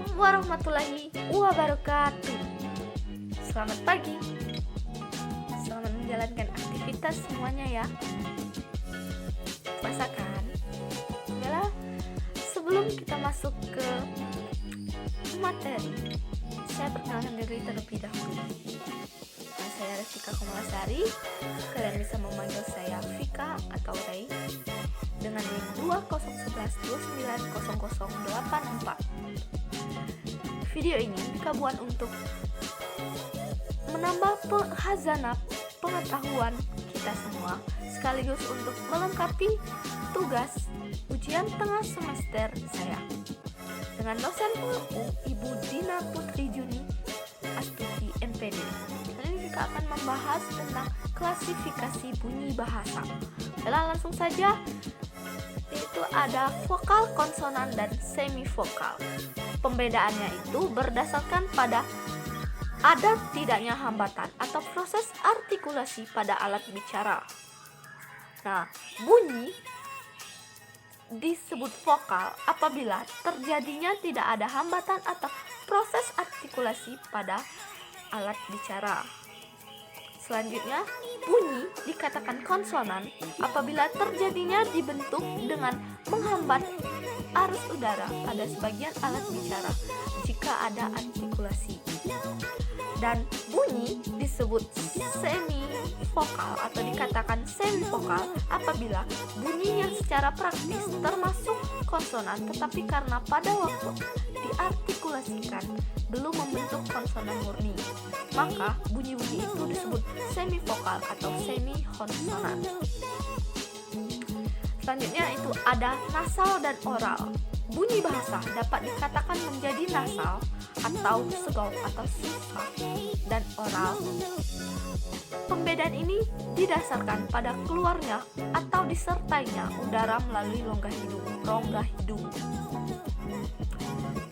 Assalamualaikum warahmatullahi wabarakatuh. Selamat pagi. Selamat menjalankan aktivitas semuanya ya. Puasa kan? Yalah, sebelum kita masuk ke materi, saya perkenalkan diri terlebih dahulu. Saya Rafika Komalasari. Kalian bisa memanggil saya Vika atau Ray dengan NIM 2011290084. Video ini dikabuan untuk menambah khazanah pengetahuan kita semua, sekaligus untuk melengkapi tugas ujian tengah semester saya dengan dosen pengampu Ibu Dina Putri Juni Astuti MPD. Kali ini kita akan membahas tentang klasifikasi bunyi bahasa. Langsung saja, itu ada vokal, konsonan, dan semivokal. Pembedaannya itu berdasarkan pada ada tidaknya hambatan atau proses artikulasi pada alat bicara. Nah, bunyi disebut vokal apabila terjadinya tidak ada hambatan atau proses artikulasi pada alat bicara. Selanjutnya, bunyi dikatakan konsonan apabila terjadinya dibentuk dengan menghambat arus udara pada sebagian alat bicara jika ada artikulasi. Dan bunyi disebut semivokal atau dikatakan semivokal apabila bunyinya secara praktis termasuk konsonan, tetapi karena pada waktu diartikulasikan belum membentuk konsonan murni, maka bunyi-bunyi itu disebut semivokal atau semikonsonan. Selanjutnya itu ada nasal dan oral. Bunyi bahasa dapat dikatakan menjadi nasal atau segau atau susah dan oral. Pembedaan ini didasarkan pada keluarnya atau disertainya udara melalui rongga hidung.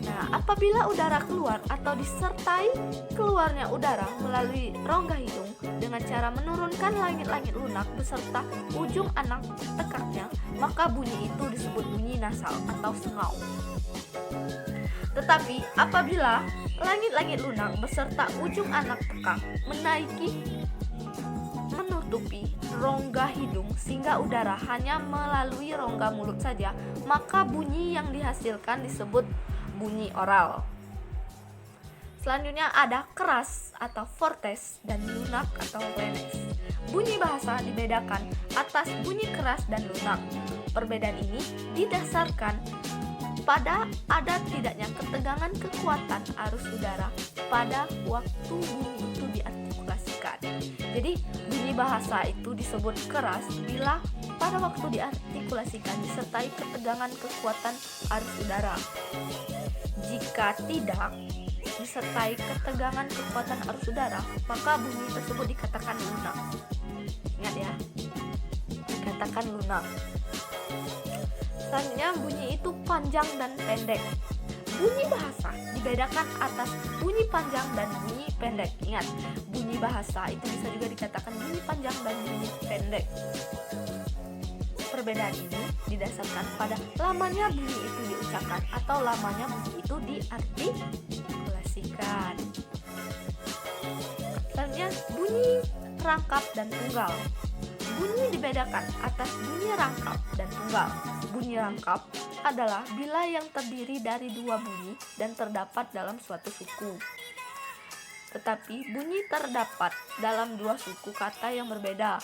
Nah, apabila udara keluar atau disertai keluarnya udara melalui rongga hidung dengan cara menurunkan langit-langit lunak beserta ujung anak tekaknya, maka bunyi itu disebut bunyi nasal atau sengau. Tetapi apabila langit-langit lunak beserta ujung anak tekak menutupi rongga hidung sehingga udara hanya melalui rongga mulut saja, maka bunyi yang dihasilkan disebut bunyi oral. Selanjutnya ada keras atau fortes dan lunak atau wenes. Bunyi bahasa dibedakan atas bunyi keras dan lunak. Perbedaan ini didasarkan pada ada tidaknya ketegangan kekuatan arus udara pada waktu bunyi itu diartikulasikan. Jadi bunyi bahasa itu disebut keras bila pada waktu diartikulasikan disertai ketegangan kekuatan arus udara. Jika tidak disertai ketegangan kekuatan arus udara, maka bunyi tersebut dikatakan lunak. Ingat ya, dikatakan lunak. Selanjutnya bunyi itu panjang dan pendek. Bunyi bahasa dibedakan atas bunyi panjang dan bunyi pendek. Ingat, bunyi bahasa itu bisa juga dikatakan bunyi panjang dan bunyi pendek. Perbedaan ini didasarkan pada lamanya bunyi itu diucapkan atau lamanya bunyi itu diartikulasikan. Selanjutnya bunyi rangkap dan tunggal. Bunyi dibedakan atas bunyi rangkap dan tunggal. Bunyi rangkap adalah bila yang terdiri dari dua bunyi dan terdapat dalam suatu suku. Tetapi bunyi terdapat dalam dua suku kata yang berbeda.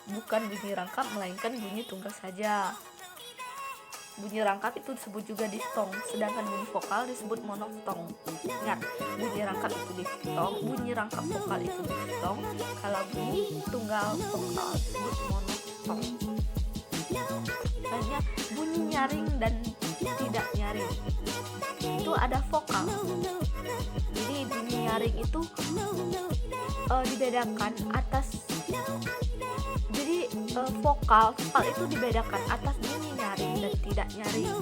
Bukan bunyi rangkap melainkan bunyi tunggal saja. Bunyi rangkap itu disebut juga diftong, sedangkan bunyi vokal disebut monoftong. Ingat, bunyi rangkap itu diftong, bunyi rangkap vokal itu diftong, kalau bunyi tunggal vokal disebut monoftong. Selanjutnya bunyi nyaring dan tidak nyaring. Itu ada vokal. Jadi bunyi nyaring itu dibedakan atas. Jadi vokal itu dibedakan atas bunyi nyaring dan tidak nyaring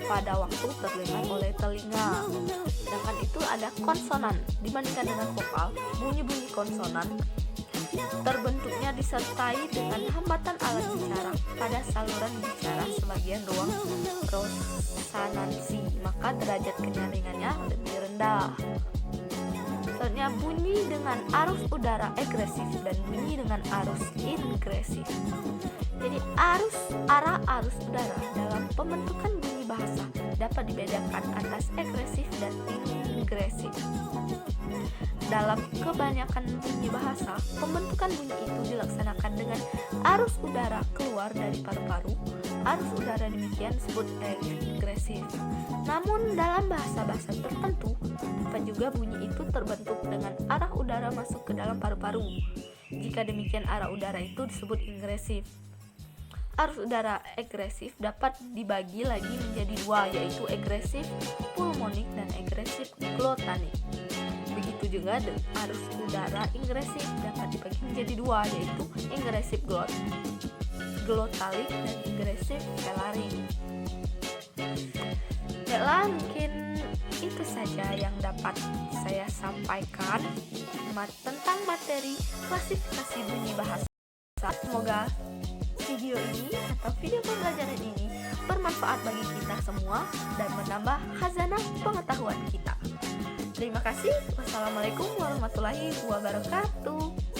pada waktu terdengar oleh telinga. Sedangkan itu ada konsonan. Dibandingkan dengan vokal, bunyi-bunyi konsonan terbentuknya disertai dengan hambatan alat bicara pada saluran bicara sebagian ruang resonansi, maka derajat kenyaringannya lebih rendah. Selanjutnya bunyi dengan arus udara agresif dan bunyi dengan arus ingresif. Jadi arah arus udara dalam pembentukan bunyi bahasa dapat dibedakan atas agresif dan ingresif. Dalam kebanyakan bunyi bahasa, pembentukan bunyi itu dilaksanakan dengan arus udara keluar dari paru-paru. Arus udara demikian disebut agresif. Namun dalam bahasa-bahasa tertentu, dapat juga bunyi itu terbentuk dengan arah udara masuk ke dalam paru-paru. Jika demikian arah udara itu disebut ingresif. Arus udara agresif dapat dibagi lagi menjadi dua, yaitu agresif pulmonik dan agresif glotanik. Begitu juga arus udara ingresif dapat dibagi menjadi dua, yaitu ingresif glotalik dan ingresif velarik. Baiklah, mungkin itu saja yang dapat saya sampaikan tentang materi klasifikasi bunyi bahasa. Semoga video ini atau video pembelajaran ini bermanfaat bagi kita semua dan menambah khazanah pengetahuan kita. Terima kasih. Wassalamualaikum warahmatullahi wabarakatuh.